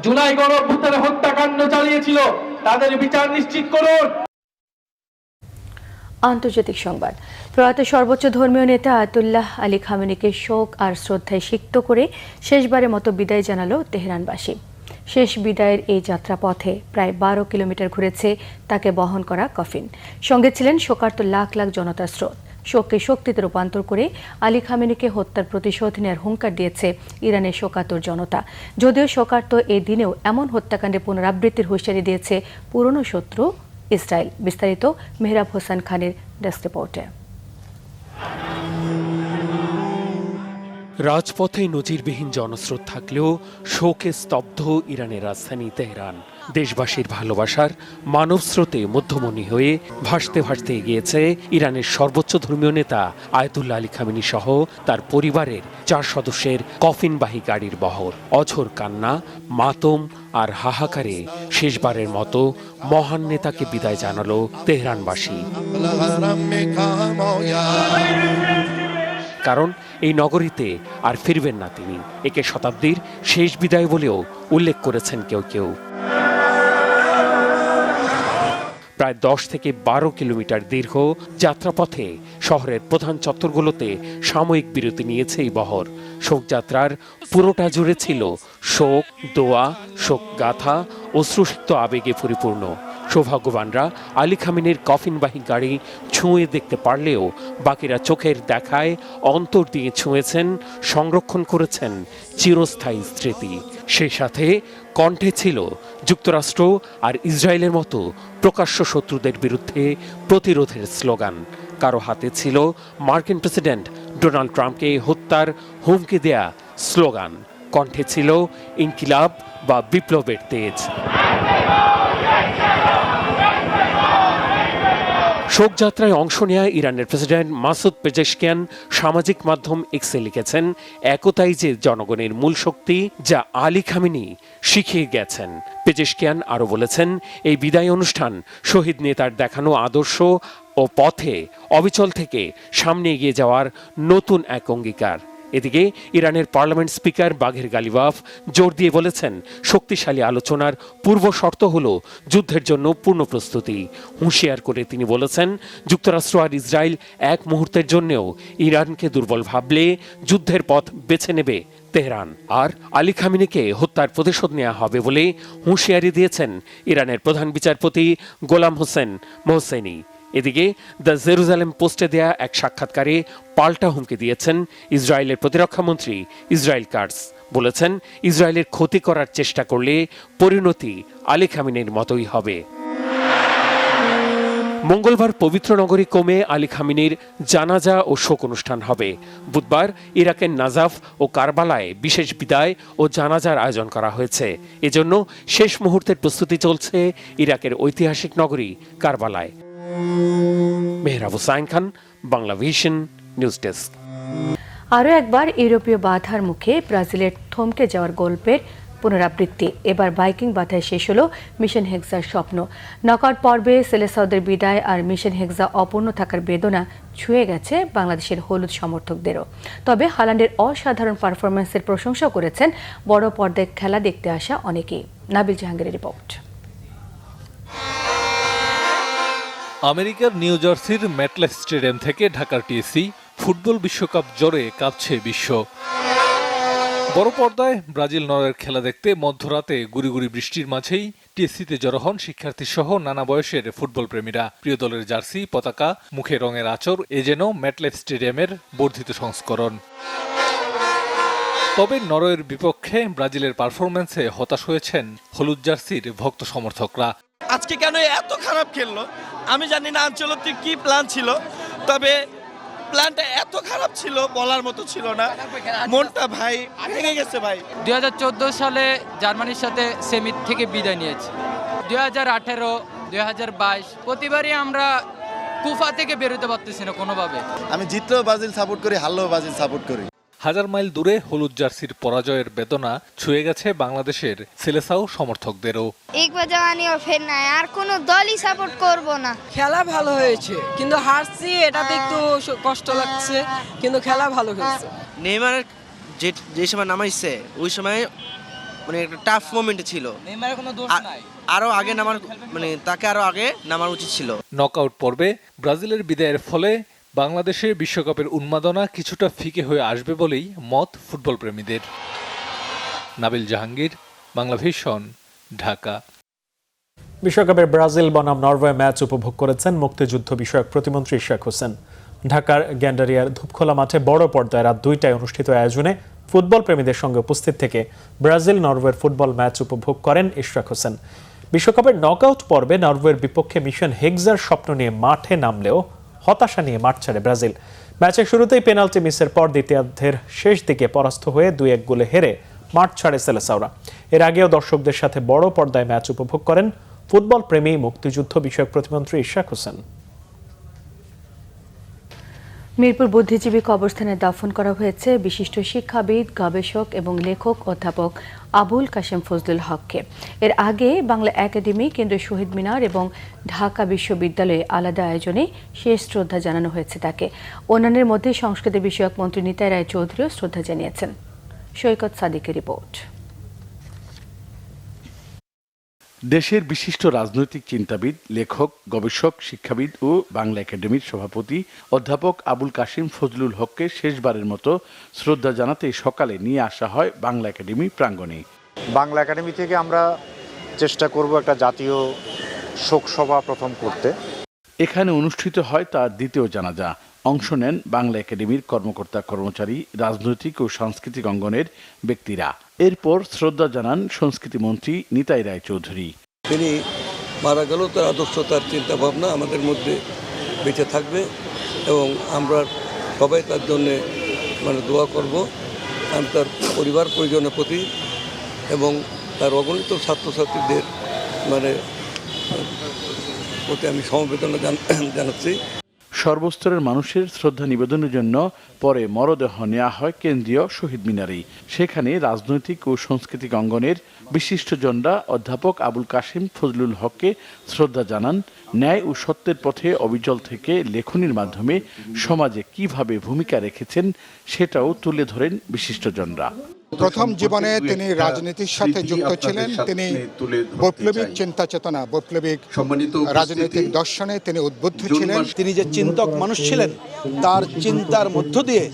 জুলাই গণ অভ্যুত্থানে হত্যাকাণ্ড চালিয়েছিল তাদের বিচার নিশ্চিত করুন। আন্তর্জাতিক সংবাদ। প্রয়াত সর্বোচ্চ ধর্মীয় নেতা আয়াতুল্লাহ আলী খামেনিকে শোক আর শ্রদ্ধায় সিক্ত করে শেষবারের মতো বিদায় জানালো তেহরানবাসী। শেষ বিদায়ের এই যাত্রাপথে প্রায় 12 কিলোমিটার ঘুরেছে তাকে বহন করা কফিন। সঙ্গে ছিলেন শোকার্ত লাখ লাখ জনতার স্রোত। শোককে শক্তিতে রূপান্তর করে আলী খামেনিকে হত্যার প্রতিশোধ নেওয়ার হুঙ্কার দিয়েছে ইরানের শোকাতুর জনতা। যদিও শোকার্ত এই দিনেও এমন হত্যাকাণ্ডের পুনরাবৃত্তির হুঁশিয়ারি দিয়েছে পুরনো শত্রু ইসরায়েল। বিস্তারিত মেহরাব হোসেন খানের ডেস্ক রিপোর্টে। রাজপথে নজিরবিহীন জনস্রোত থাকলেও শোকে স্তব্ধ ইরানের রাজধানী তেহরান। দেশবাসীর ভালোবাসার মানব স্রোতে মধ্যমণি হয়ে ভাসতে ভাসতে এগিয়েছে ইরানের সর্বোচ্চ ধর্মীয় নেতা আয়াতুল্লাহ আলী খামেনি সহ তার পরিবারের 4 সদস্যের কফিনবাহী গাড়ির বহর। অঝোর কান্না, মাতম আর হাহাকারে শেষবারের মতো মহান নেতাকে বিদায় জানালো তেহরানবাসী। কারণ এই নগরীতে আর ফিরবেন না তিনি। একে শতাব্দীর শেষ বিদায় বলেও উল্লেখ করেছেন কেউ কেউ। প্রায় 10 থেকে 12 কিলোমিটার দীর্ঘ যাত্রাপথে শহরের প্রধান চত্বরগুলোতে সাময়িক বিরতি নিয়েছে এই বহর। শোকযাত্রার পুরোটা জুড়ে ছিল শোক, দোয়া, শোক গাথা, অশ্রুসিক্ত আবেগে পরিপূর্ণ। সৌভাগ্যবানরা আলী খামেনির কফিনবাহী গাড়ি ছুঁয়ে দেখতে পারলেও বাকিরা চোখের দেখায় অন্তর দিয়ে ছুঁয়েছেন, সংরক্ষণ করেছেন চিরস্থায়ী স্মৃতি। সেই সাথে কণ্ঠে ছিল যুক্তরাষ্ট্র আর ইসরায়েলের মতো প্রকাশ্য শত্রুদের বিরুদ্ধে প্রতিরোধের স্লোগান। কারো হাতে ছিল মার্কিন প্রেসিডেন্ট ডোনাল্ড ট্রাম্পকে হত্যার হুমকি দেয়া স্লোগান। কণ্ঠে ছিল ইনকিলাব বা বিপ্লবের তেজ। শোকযাত্রায় অংশ নেয়া ইরানের প্রেসিডেন্ট মাসুদ পেজেশকিয়ান সামাজিক মাধ্যম এক্সে লিখেছেন, একতাই যে জনগণের মূল শক্তি, যা আলী খামেনি শিখিয়ে গেছেন। পেজেশকিয়ান আরও বলেছেন, এই বিদায় অনুষ্ঠান শহীদ নেতার দেখানো আদর্শ ও পথে অবিচল থেকে সামনে এগিয়ে যাওয়ার নতুন এক অঙ্গীকার। এদিকে ইরানের পার্লামেন্ট স্পিকার বাঘের গালিবাফ জোর দিয়ে বলেছেন, শক্তিশালী আলোচনার পূর্ব শর্ত হল যুদ্ধের জন্য পূর্ণ প্রস্তুতি। হুঁশিয়ার করে তিনি বলেছেন, যুক্তরাষ্ট্র আর ইসরায়েল এক মুহূর্তের জন্যও ইরানকে দুর্বল ভাবলে যুদ্ধের পথ বেছে নেবে তেহরান। আর আলী খামেনিকে হত্যার প্রতিশোধ নেওয়া হবে বলে হুঁশিয়ারি দিয়েছেন ইরানের প্রধান বিচারপতি গোলাম হোসেন মোহসেনি। এদিকে দ্য জেরুজালেম পোস্টে দেয়া এক সাক্ষাৎকারে পাল্টা হুমকি দিয়েছেন ইসরায়েলের প্রতিরক্ষামন্ত্রী ইসরায়েল কাটস। বলেছেন, ইসরায়েলের ক্ষতি করার চেষ্টা করলে পরিণতি আলী খামেনির মতোই হবে। মঙ্গলবার পবিত্র নগরী কোমে আলী খামেনির জানাজা ও শোক অনুষ্ঠান হবে। বুধবার ইরাকের নাজাফ ও কারবালায় বিশেষ বিদায় ও জানাজার আয়োজন করা হয়েছে। এজন্য শেষ মুহূর্তের প্রস্তুতি চলছে ইরাকের ঐতিহাসিক নগরী কারবালায়। Mehrab Hussain Khan, Bangla vision, news desk. আরও একবার ইউরোপীয় বাধার মুখে ব্রাজিলের থমকে যাওয়ার গল্পের পুনরাবৃত্তি। এবার বাইকিং বাধায় শেষ হলো মিশন হেক্সার স্বপ্ন। নকআউট পর্বে সেলেসাওদের বিদায় আর মিশন হেক্সা অপূর্ণ থাকার বেদনা ছুঁয়ে গেছে বাংলাদেশের হলুদ সমর্থকদেরও। তবে হালান্ডের অসাধারণ পারফরমেন্সের প্রশংসা করেছেন বড় পর্দায় খেলা দেখতে আসা অনেকেই। নাবিল জাহাঙ্গীরের রিপোর্ট। আমেরিকার নিউ জার্সির ম্যাটলাইফ স্টেডিয়াম থেকে ঢাকার টিএসসি, ফুটবল বিশ্বকাপ জ্বরে কাঁপছে বিশ্ব। বড় পর্দায় ব্রাজিল নরওয়ের খেলা দেখতে মধ্যরাতে গুড়ি বৃষ্টির মাঝেই টিএসসিতে জড়ো হন শিক্ষার্থী সহ নানা বয়সের ফুটবল প্রেমীরা। প্রিয় দলের জার্সি, পতাকা, মুখে রঙের আঁচড়, এ যেন ম্যাটলাইফ স্টেডিয়ামের বর্ধিত সংস্করণ। তবে নরওয়ের বিপক্ষে ব্রাজিলের পারফরম্যান্সে হতাশ হয়েছেন হলুদ জার্সির ভক্ত সমর্থকরা। আজকে কেন এত খারাপ খেললো আমি জানি না। আঞ্চলিক কি প্ল্যান ছিল, তবে প্ল্যানটা এত খারাপ ছিল বলার মতো ছিল না। মনটা ভাই ভেঙে গেছে ভাই। 2014 সালে জার্মানির সাথে সেমি থেকে বিদায় নিয়েছি। 2018, 2022 প্রতিবারই আমরা কুফা থেকে বেরোতে পারতেছি না কোনোভাবে। আমি জিতলেও ব্রাজিল সাপোর্ট করি, হারলেও ব্রাজিল সাপোর্ট করি। হাজার মাইল দূরে হলুদ জার্সির পরাজয়ের বেদনা ছুঁয়ে গেছে বাংলাদেশের সেলেসাও সমর্থকদেরও। একবার জানি ফের নাই, আর কোনো দলই সাপোর্ট করব না। খেলা ভালো হয়েছে, কিন্তু হারছি এটাতে একটু কষ্ট লাগছে, কিন্তু খেলা ভালো হয়েছে। নেইমার যে সময় নামাইছে ওই সময় মানে একটা টাফ মোমেন্টে ছিল। নেইমারের কোনো দোষ নাই, আরো আগে নামার মানে তাকে আরো আগে নামার উচিত ছিল। নকআউট পর্বে ব্রাজিলের বিদায়ের ফলে বাংলাদেশে বিশ্বকাপের উন্মাদনা কিছুটা ফিকে হয়ে আসবে বলেই মত ফুটবল প্রেমীদের। নাবিল জাহাঙ্গীর, বাংলা ভিশন, ঢাকা। বিশ্বকাপের ব্রাজিল বনাম নরওয়ে ম্যাচ উপভোগ করেছেন মুক্তিযুদ্ধ বিষয়ক প্রতিমন্ত্রী ইশরাক হোসেন। ঢাকার গ্যান্ডারিয়ার ধূপখোলা মাঠে বড় পর্দায় রাত 2টায় অনুষ্ঠিত আয়োজনে ফুটবল প্রেমীদের সঙ্গে উপস্থিত থেকে ব্রাজিল নরওয়ের ফুটবল ম্যাচ উপভোগ করেন ইশরাক হোসেন। বিশ্বকাপের নকআউট পর্বে নরওয়ের বিপক্ষে মিশন হেক্সার স্বপ্ন নিয়ে মাঠে নামলেও হতাশা নিয়ে মাঠ ছাড়ে ব্রাজিল। ম্যাচের শুরুতেই পেনাল্টি মিসের পর দ্বিতীয়ার্ধের শেষ দিকে পরাস্ত হয়ে 2-1 গোলে হেরে মাঠ ছাড়ে সেলেসাওরা। এর আগেও দর্শকদের সাথে বড় পর্দায় ম্যাচ উপভোগ করেন ফুটবল প্রেমী মুক্তিযুদ্ধ বিষয়ক প্রতিমন্ত্রী ইশরাক হোসেন। মিরপুর বুদ্ধিজীবী কবরস্থানে দাফন করা হয়েছে বিশিষ্ট শিক্ষাবিদ, গবেষক এবং লেখক অধ্যাপক আবুল কাশেম ফজলুল হককে। এর আগে বাংলা একাডেমি, কেন্দ্রীয় শহীদ মিনার এবং ঢাকা বিশ্ববিদ্যালয়ে আলাদা আয়োজনে শেষ শ্রদ্ধা জানানো হয়েছে তাকে। অন্যান্যের মধ্যে সংস্কৃতি বিষয়ক মন্ত্রী নিতাই রায় চৌধুরীও শ্রদ্ধা জানিয়েছেন। সৈকত সাদিকের রিপোর্ট। দেশের বিশিষ্ট রাজনৈতিক চিন্তাবিদ, লেখক, গবেষক, শিক্ষাবিদ ও বাংলা একাডেমির সভাপতি অধ্যাপক আবুল কাশেম ফজলুল হককে শেষবারের মতো শ্রদ্ধা জানাতে সকালে নিয়ে আসা হয় বাংলা একাডেমি প্রাঙ্গণে। বাংলা একাডেমি থেকে আমরা চেষ্টা করব একটা জাতীয় শোকসভা প্রথম করতে। এখানে অনুষ্ঠিত হয় তার দ্বিতীয় জানাজা। অংশ নেন বাংলা একাডেমির কর্মকর্তা, কর্মচারী, রাজনৈতিক ও সাংস্কৃতিক অঙ্গনের ব্যক্তিরা। এরপর শ্রদ্ধা জানান সংস্কৃতি মন্ত্রী নিতাই রায় চৌধুরী। তিনি মারা গেল, তার আদর্শ, তার চিন্তা ভাবনা আমাদের মধ্যে বেঁচে থাকবে এবং আমরা সবাই তার জন্যে দোয়া করব। আমি তার পরিবার পরিজনের প্রতি এবং তার অগণিত ছাত্রছাত্রীদের প্রতি আমি সমবেদনা জানাচ্ছি। সর্বস্তরের মানুষের শ্রদ্ধা নিবেদনের জন্য পরে মরদেহ নেওয়া হয় কেন্দ্রীয় শহীদ মিনারে। সেখানে রাজনৈতিক ও সাংস্কৃতিক অঙ্গনের বিশিষ্টজনরা অধ্যাপক আবুল কাশেম ফজলুল হককে শ্রদ্ধা জানান। ন্যায় ও সত্যের পথে অবিচল থেকে লেখনীর মাধ্যমে সমাজে কিভাবে ভূমিকা রেখেছেন সেটাও তুলে ধরেন বিশিষ্টজনরা। প্রথম জীবনে তিনি রাজনীতির সাথে যুক্ত ছিলেন। তিনি বৈপ্লবিক চিন্তা চেতনা, বৈপ্লবিক রাজনৈতিক দর্শনে তিনি উদ্বুদ্ধ ছিলেন। তিনি যে চিন্তক মানুষ ছিলেন, তার চিন্তার মধ্য দিয়ে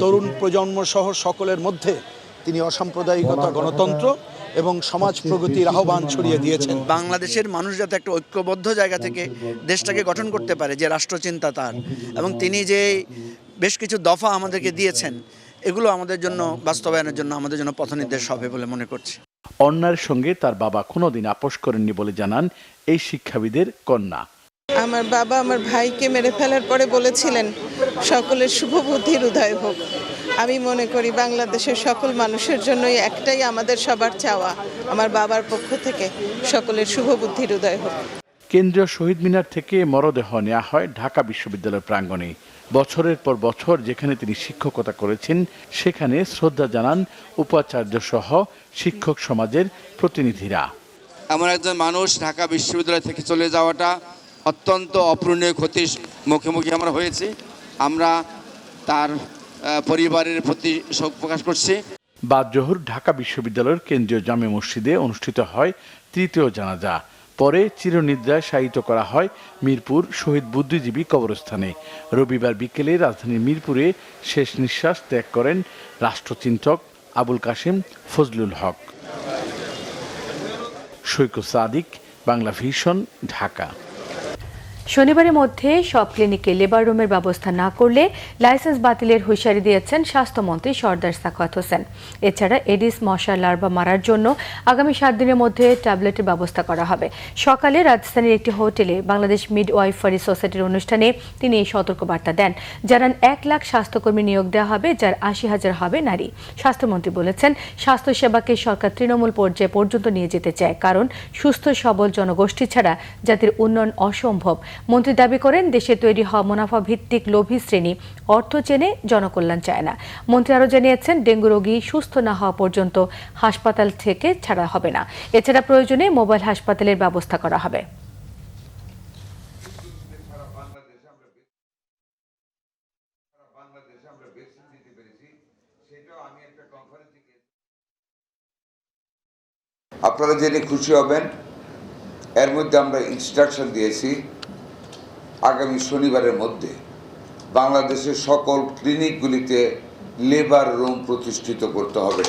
তরুণ প্রজন্ম সহ সকলের মধ্যে তিনি অসাম্প্রদায়িকতা, গণতন্ত্র এবং সমাজ প্রগতির আহ্বান ছড়িয়ে দিয়েছেন। বাংলাদেশের মানুষ যাতে একটা ঐক্যবদ্ধ জায়গা থেকে দেশটাকে গঠন করতে পারে, যে রাষ্ট্রচিন্তা তার, এবং তিনি যে বেশ কিছু দফা আমাদেরকে দিয়েছেন, এগুলো আমাদের জন্য বাস্তবায়নের জন্য আমাদের জন্য পথনির্দেশ হবে বলে মনে করছি। অন্যায়ের সঙ্গে তার বাবা কোনোদিন আপোষ করেননি বলে জানান এই শিক্ষাবিদের কন্যা। আমার বাবা আমার ভাইকে মেরে ফেলার পরে বলেছিলেন, সকলের শুভ বুদ্ধির উদয় হোক। আমি মনে করি বাংলাদেশের সকল মানুষের জন্যই একটাই আমাদের সবার চাওয়া, আমার বাবার পক্ষ থেকে সকলের শুভ বুদ্ধির উদয় হোক। কেন্দ্রীয় শহীদ মিনার থেকে মরদেহ নেওয়া হয় ঢাকা বিশ্ববিদ্যালয় প্রাঙ্গণে। বছরের পর বছর যেখানে তিনি শিক্ষকতা করেছেন সেখানে শ্রদ্ধা জানান উপাচার্য সহ শিক্ষক সমাজের প্রতিনিধিরা। এমন একজন মানুষ ঢাকা বিশ্ববিদ্যালয় থেকে চলে যাওয়াটা অত্যন্ত অপূরণীয় ক্ষতির মুখোমুখি আমরা হয়েছি। আমরা তার পরিবারের প্রতি শোক প্রকাশ করছি। বাদ জোহর ঢাকা বিশ্ববিদ্যালয়ের কেন্দ্রীয় জামে মসজিদে অনুষ্ঠিত হয় তৃতীয় জানাজা। পরে চিরনিদ্রায় শায়িত করা হয় মিরপুর শহীদ বুদ্ধিজীবী কবরস্থানে। রবিবার বিকেলে রাজধানীর মিরপুরে শেষ নিঃশ্বাস ত্যাগ করেন রাষ্ট্রচিন্তক আবুল কাশেম ফজলুল হক। সৈকত সাদিক, বাংলা ভিশন, ঢাকা। শনিবারের মধ্যে সব ক্লিনিকে লেবার রুমের ব্যবস্থা না করলে লাইসেন্স বাতিলের হুঁশিয়ারি দিয়েছেন স্বাস্থ্যমন্ত্রী সরদার সাখাওয়াত হোসেন। এছাড়া এডিস মশা লার্ভা মারার জন্য আগামী 7 দিনের মধ্যে ট্যাবলেটের ব্যবস্থা করা হবে। সকালে রাজধানীর একটি হোটেলে বাংলাদেশ মিডওয়াইফারি সোসাইটির অনুষ্ঠানে তিনি এই সতর্কবার্তা দেন। জানান 1 লাখ স্বাস্থ্যকর্মী নিয়োগ দেওয়া হবে, যার 80,000 হবে নারী। স্বাস্থ্যমন্ত্রী বলেছেন, স্বাস্থ্যসেবাকে সরকার তৃণমূল পর্যায়ে পর্যন্ত নিয়ে যেতে চায়, কারণ সুস্থ সবল জনগোষ্ঠী ছাড়া জাতির উন্নয়ন অসম্ভব। মন্ত্রী দাবি করেন, দেশে তৈরি হওয়া মুনাফা ভিত্তিক লোভী শ্রেণী অর্থ চেনে, জনকল্যাণ চায় না। মন্ত্রী আরও জানিয়েছেন, ডেঙ্গু রোগী সুস্থ না হওয়া পর্যন্ত হাসপাতাল থেকে ছাড়া হবে না। এছাড়া প্রয়োজনে মোবাইল হাসপাতালের ব্যবস্থা করা হবে। আপনারা জেনে খুশি হবেন, এর মধ্যে আমরা ইনস্ট্রাকশন দিয়েছি আগামী শনিবারের মধ্যে বাংলাদেশের সকল ক্লিনিকগুলিতে লেবার রুম প্রতিষ্ঠিত করতে হবে।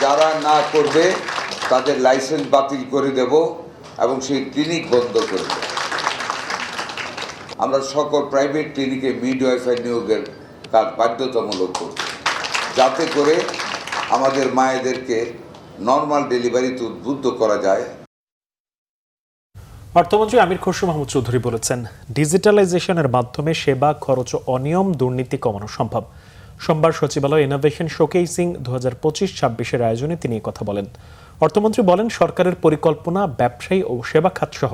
যারা না করবে তাদের লাইসেন্স বাতিল করে দেব এবং সেই ক্লিনিক বন্ধ করে দেব। আমরা সকল প্রাইভেট ক্লিনিকে মিডওয়াইফাই নিয়োগের কাজ বাধ্যতামূলক করব, যাতে করে আমাদের মায়েদেরকে নর্মাল ডেলিভারিতে উদ্বুদ্ধ করা যায়। অর্থমন্ত্রী আমির খসরু মাহমুদ চৌধুরী বলেছেন, ডিজিটালাইজেশনের মাধ্যমে সেবা খরচ ও অনিয়ম দুর্নীতি কমানো সম্ভব। সোমবার সচিবালয় ইনোভেশন শোকেসিং 2025-26 আয়োজনে তিনি কথা বলেন। অর্থমন্ত্রী বলেন, সরকারের পরিকল্পনা ব্যবসায়ী ও সেবা খাত সহ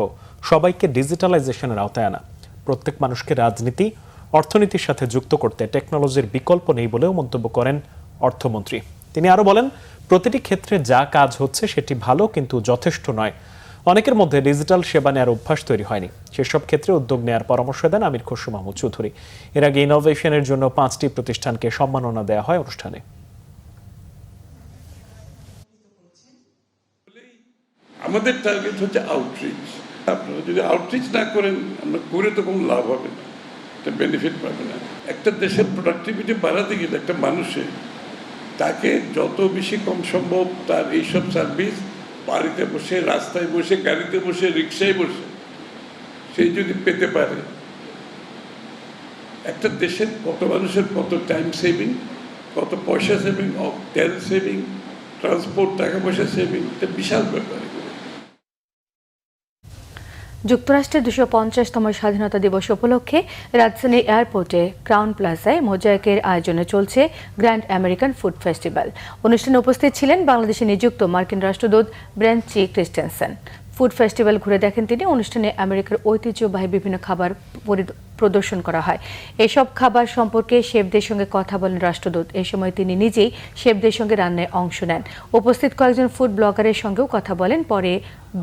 সবাইকে ডিজিটালাইজেশনের আওতায় আনা, প্রত্যেক মানুষকে রাজনীতি অর্থনীতির সাথে যুক্ত করতে টেকনোলজির বিকল্প নেই বলেও মন্তব্য করেন অর্থমন্ত্রী। তিনি আরো বলেন, প্রতিটি ক্ষেত্রে যা কাজ হচ্ছে সেটি ভালো, কিন্তু যথেষ্ট নয়। অনেকের মধ্যে ডিজিটাল সেবা নেওয়ার অভ্যাস তৈরি হয়নি। সেসব ক্ষেত্রে উদ্যোগ নেওয়ার পরামর্শ দেন আমির খসরু মাহমুদ চৌধুরী। এর আগে ইনোভেশনের জন্য 5টি প্রতিষ্ঠানকে সম্মাননা দেওয়া হয় অনুষ্ঠানে। আমাদের টার্গেট হচ্ছে আউটরিচ। আপনারা যদি আউটরিচ না করেন, আমরা করে তো কোনো লাভ হবে না, একটা বেনিফিট পাবে না। একটা দেশের প্রোডাক্টিভিটি বাড়াতে গেলে একটা মানুষের তাকে যত বেশি কম সম্ভব তার এইসব সার্ভিস বাড়িতে বসে, রাস্তায় বসে, গাড়িতে বসে, রিক্সায় বসে সেই যদি পেতে পারে, একটা দেশের কত মানুষের কত টাইম সেভিং, কত পয়সা সেভিং, তেল সেভিং, ট্রান্সপোর্ট, টাকা পয়সা সেভিং, এটা বিশাল ব্যাপার। যুক্তরাষ্ট্রের 250তম স্বাধীনতা দিবস উপলক্ষে রাজধানী এয়ারপোর্টে ক্রাউন প্লাজায় মোজাইকের আয়োজনে চলছে গ্র্যান্ড আমেরিকান ফুড ফেস্টিভ্যাল। অনুষ্ঠানে উপস্থিত ছিলেন বাংলাদেশে নিযুক্ত মার্কিন রাষ্ট্রদূত ব্রেন্ট ক্রিস্টেনসেন। ফুড ফেস্টিভ্যাল ঘুরে দেখেন তিনি। অনুষ্ঠানে আমেরিকার ঐতিহ্যবাহী বিভিন্ন খাবার প্রদর্শন করা হয়। এসব খাবার সম্পর্কে শেফদের সঙ্গে কথা বলেন রাষ্ট্রদূত। এই সময় তিনি নিজেই শেফদের সঙ্গে রান্নায় অংশ নেন। উপস্থিত কয়েকজন ফুড ব্লগারের সঙ্গেও কথা বলেন। পরে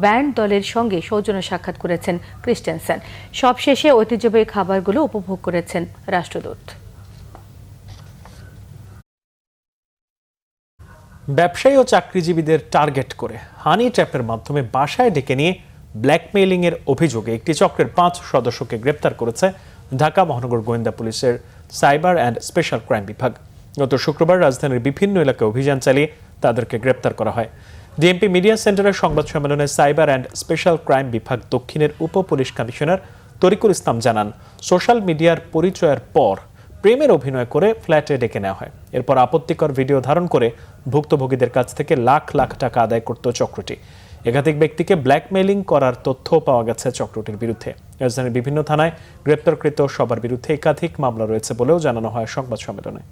ব্যান্ড দলের সঙ্গে সৌজন্য সাক্ষাৎ করেছেন ক্রিস্টেনসেন। সবশেষে ঐতিহ্যবাহী খাবারগুলো উপভোগ করেছেন রাষ্ট্রদূত। ব্যবসায়ী ও চাকরিজীবীদের টার্গেট করে হানি ট্র্যাপের মাধ্যমে বাসায় ডেকে নিয়ে ব্ল্যাকমেইলিং এর অভিযোগে একটি চক্রের 5 সদস্যকে গ্রেপ্তার করেছে ঢাকা মহানগর গোয়েন্দা পুলিশের সাইবার অ্যান্ড স্পেশাল ক্রাইম বিভাগ। গত শুক্রবার রাজধানীর বিভিন্ন এলাকায় অভিযান চালিয়ে তাদেরকে গ্রেপ্তার করা হয়। ডিএমপি মিডিয়া সেন্টারের সংবাদ সম্মেলনে সাইবার অ্যান্ড স্পেশাল ক্রাইম বিভাগ দক্ষিণের উপ পুলিশ কমিশনার তরিকুল ইসলাম জানান, সোশ্যাল মিডিয়ার পরিচয়ের পর প্রেমের অভিনয় করে ফ্ল্যাটে ডেকে নেওয়া হয়। এরপর আপত্তিকর ভিডিও ধারণ করে ভুক্তভোগীদের কাছ থেকে লাখ লাখ টাকা আদায় করত চক্রটি। একাধিক ব্যক্তিকে ব্ল্যাকমেইলিং করার তথ্য পাওয়া গেছে চক্রটির বিরুদ্ধে। রাজধানীর বিভিন্ন থানায় গ্রেপ্তারকৃত সবার বিরুদ্ধে একাধিক মামলা রয়েছে বলেও জানানো হয় সংবাদ সম্মেলনে।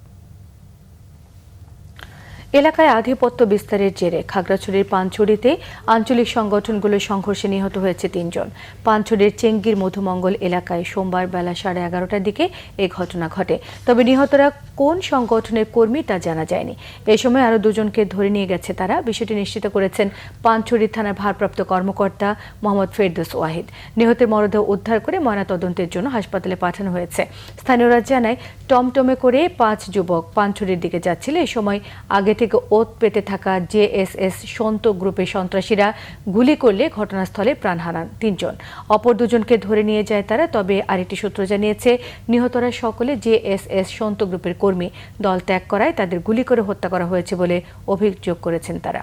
এলাকায় আধিপত্য বিস্তারের জেরে খাগড়াছড়ির পানছড়িতে আঞ্চলিক সংগঠনগুলোর সংঘর্ষে নিহত হয়েছে 3 জন। পানছড়ির চেঙ্গির মধুমঙ্গল এলাকায় সোমবার বেলা 11:30টার দিকে এই ঘটনা ঘটে। তবে নিহতরা কোন সংগঠনের কর্মী তা জানা যায়নি। এই সময় আরও 2 জনকে ধরে নিয়ে গেছে তারা। বিষয়টি নিশ্চিত করেছেন পানছড়ি থানার ভারপ্রাপ্ত কর্মকর্তা মোহাম্মদ ফেরদৌস ওয়াহিদ। নিহতের মরদেহ উদ্ধার করে ময়নাতদন্তের জন্য হাসপাতালে পাঠানো হয়েছে। স্থানীয়রা জানায়, টমটমে করে 5 যুবক পানছড়ির দিকে যাচ্ছিল। এই সময় আগে থেকে ওত পেতে থাকা জেএসএস সন্ত গ্রুপের সন্ত্রাসীরা গুলি করলে ঘটনাস্থলে প্রাণ হারান 3 জন। অপর 2 জনকে ধরে নিয়ে যায় তারা। তবে আরেকটি সূত্র জানিয়েছে, নিহতরা সকলে জেএসএস সন্ত গ্রুপের কর্মী। দল ত্যাগ করায় তাদের গুলি করে হত্যা করা হয়েছে বলে অভিযোগ করেছেন তারা।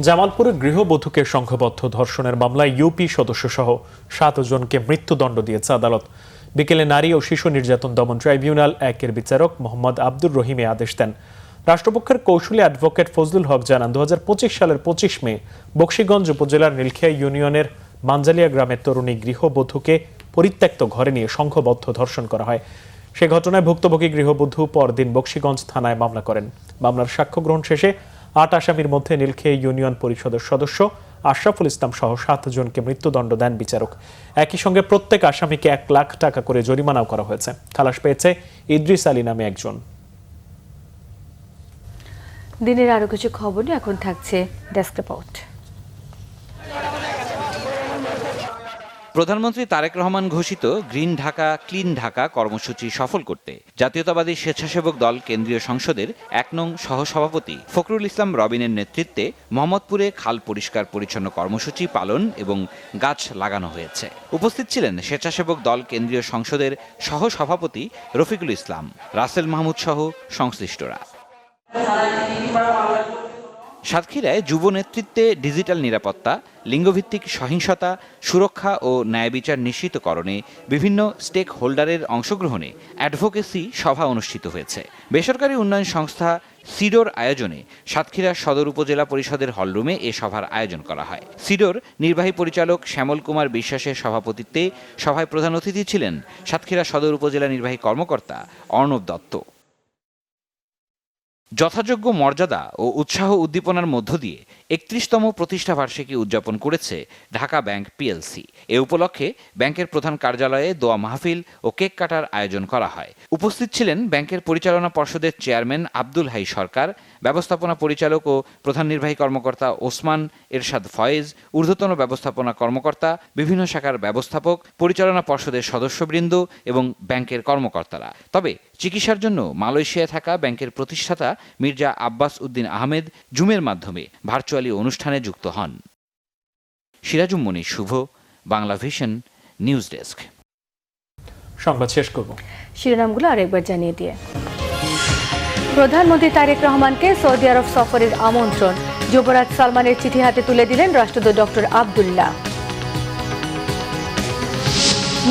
জামালপুরে গৃহবধূকে সংঘবদ্ধ ধর্ষণের মামলায় ইউপি সদস্য সহ 7 জনকে মৃত্যুদণ্ড দিয়েছে আদালত। বিকেলে নারী ও শিশু নির্যাতন দমন ট্রাইব্যুনাল 1-এর বিচারক মোহাম্মদ আব্দুর রহিমে আদেশ দেন। রাষ্ট্রপক্ষের কৌশলী অ্যাডভোকেট ফজলুল হক জানান, 2025 সালের 25 মে বকশীগঞ্জ উপজেলার নীলখিয়া ইউনিয়নের মানজালিয়া গ্রামের তরুণী গৃহবধূকে পরিত্যক্ত ঘরে নিয়ে সংঘবদ্ধ ধর্ষণ করা হয়। সে ঘটনায় ভুক্তভোগী গৃহবধূ পরদিন বকশীগঞ্জ থানায় মামলা করেন। মামলার সাক্ষ্য গ্রহণ শেষে 8 আসামির মধ্যে নীলখিয়া ইউনিয়ন পরিষদের সদস্য আশরাফুল ইসলাম সহ 7 জনকে মৃত্যুদণ্ড দেন বিচারক। একই সঙ্গে প্রত্যেক আসামিকে 1 লাখ টাকা করে জরিমানাও করা হয়েছে। খালাস পেয়েছে ইদ্রিস আলী নামে একজন। দিনের আরো কিছু খবর নিয়ে এখন থাকছে ডেস্ক রিপোর্ট। প্রধানমন্ত্রী তারেক রহমান ঘোষিত গ্রিন ঢাকা ক্লিন ঢাকা কর্মসূচি সফল করতে জাতীয়তাবাদী স্বেচ্ছাসেবক দল কেন্দ্রীয় সংসদের 1 নং সহসভাপতি ফখরুল ইসলাম রবিনের নেতৃত্বে মোহাম্মদপুরে খাল পরিষ্কার পরিচ্ছন্ন কর্মসূচি পালন এবং গাছ লাগানো হয়েছে। উপস্থিত ছিলেন স্বেচ্ছাসেবক দল কেন্দ্রীয় সংসদের সহসভাপতি রফিকুল ইসলাম, রাসেল মাহমুদ সহ সংশ্লিষ্টরা। সাতক্ষীরায় যুব নেতৃত্বে ডিজিটাল নিরাপত্তা, লিঙ্গভিত্তিক সহিংসতা, সুরক্ষা ও ন্যায় বিচার নিশ্চিতকরণে বিভিন্ন স্টেক হোল্ডারের অংশগ্রহণে অ্যাডভোকেসি সভা অনুষ্ঠিত হয়েছে। বেসরকারি উন্নয়ন সংস্থা সিডোর আয়োজনে সাতক্ষীরা সদর উপজেলা পরিষদের হলরুমে এ সভার আয়োজন করা হয়। সিডোর নির্বাহী পরিচালক শ্যামল কুমার বিশ্বাসের সভাপতিত্বে সভায় প্রধান অতিথি ছিলেন সাতক্ষীরা সদর উপজেলা নির্বাহী কর্মকর্তা অর্ণব দত্ত। যথাযোগ্য মর্যাদা ও উৎসাহ উদ্দীপনার মধ্য দিয়ে ৩১তম প্রতিষ্ঠা বার্ষিকী উদযাপন করেছে ঢাকা ব্যাংক পিএলসি। এ উপলক্ষে ব্যাংকের প্রধান কার্যালয়ে দোয়া মাহফিল ও কেক কাটার আয়োজন করা হয়। উপস্থিত ছিলেন ব্যাংকের পরিচালনা পর্ষদের চেয়ারম্যান আব্দুল হাই সরকার, ব্যবস্থাপনা পরিচালক ও প্রধান নির্বাহী কর্মকর্তা ওসমান এরশাদ ফয়েজ, ঊর্ধ্বতন ব্যবস্থাপনা কর্মকর্তা, বিভিন্ন শাখার ব্যবস্থাপক, পরিচালনা পর্ষদের সদস্যবৃন্দ এবং ব্যাংকের কর্মকর্তারা। তবে চিকিৎসার জন্য মালয়েশিয়ায় থাকা ব্যাংকের প্রতিষ্ঠাতা মির্জা আব্বাস উদ্দিন আহমেদ জুমের মাধ্যমে ভার্চুয়ালি অনুষ্ঠানে যুক্ত হন। সিরাজুম মনির শুভ, বাংলা ভিশন, নিউজ ডেস্ক। সংবাদ শেষ করব, শিরোনামগুলো আরেকবার জানিয়ে দিয়ে। প্রধানমন্ত্রী তারেক রহমানকে সৌদি আরব সফরের আমন্ত্রণ, যুবরাজ সালমানের চিঠি হাতে তুলে দিলেন রাষ্ট্রদূত ডক্টর আব্দুল্লাহ।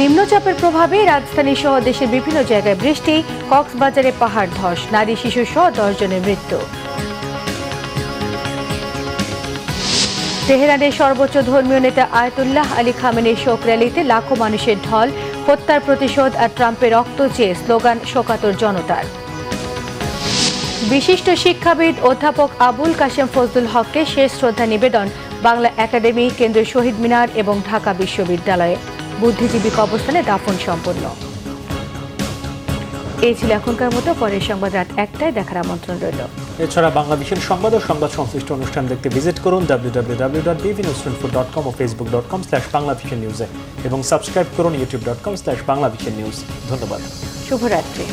নিম্নচাপের প্রভাবে রাজধানী সহ দেশের বিভিন্ন জায়গায় বৃষ্টি, কক্সবাজারে পাহাড় ধস, নারী শিশু সহ 10 জনের মৃত্যু। তেহরানের সর্বোচ্চ ধর্মীয় নেতা আয়াতুল্লাহ আলী খামেনির শোক র্যালিতে লাখো মানুষের ঢল, হত্যার প্রতিশোধ আর ট্রাম্পের রক্ত চেয়ে স্লোগান শোকাতুর জনতার। বিশিষ্ট শিক্ষাবিদ অধ্যাপক আবুল কাশেম ফজলুল হককে শেষ শ্রদ্ধা নিবেদন বাংলা একাডেমি, কেন্দ্রীয় শহীদ মিনার এবং ঢাকা বিশ্ববিদ্যালয়ে। বুদ্ধিজীবী কবরস্থানে দাফন সম্পন্ন। এই ছিল এখনকার মতো, পরের সংবাদ রাত 1টায় দেখার আমন্ত্রণ রইল। এছাড়া বাংলাদেশের সংবাদ ও সংবাদ সংশ্লিষ্ট অনুষ্ঠান দেখতে ভিজিট করুন www.bvnewsroom ও facebook.com/banglavisionnews এবং সাবস্ক্রাইব করুন youtube.com/banglavisionnews। ধন্যবাদ, শুভরাত্রি।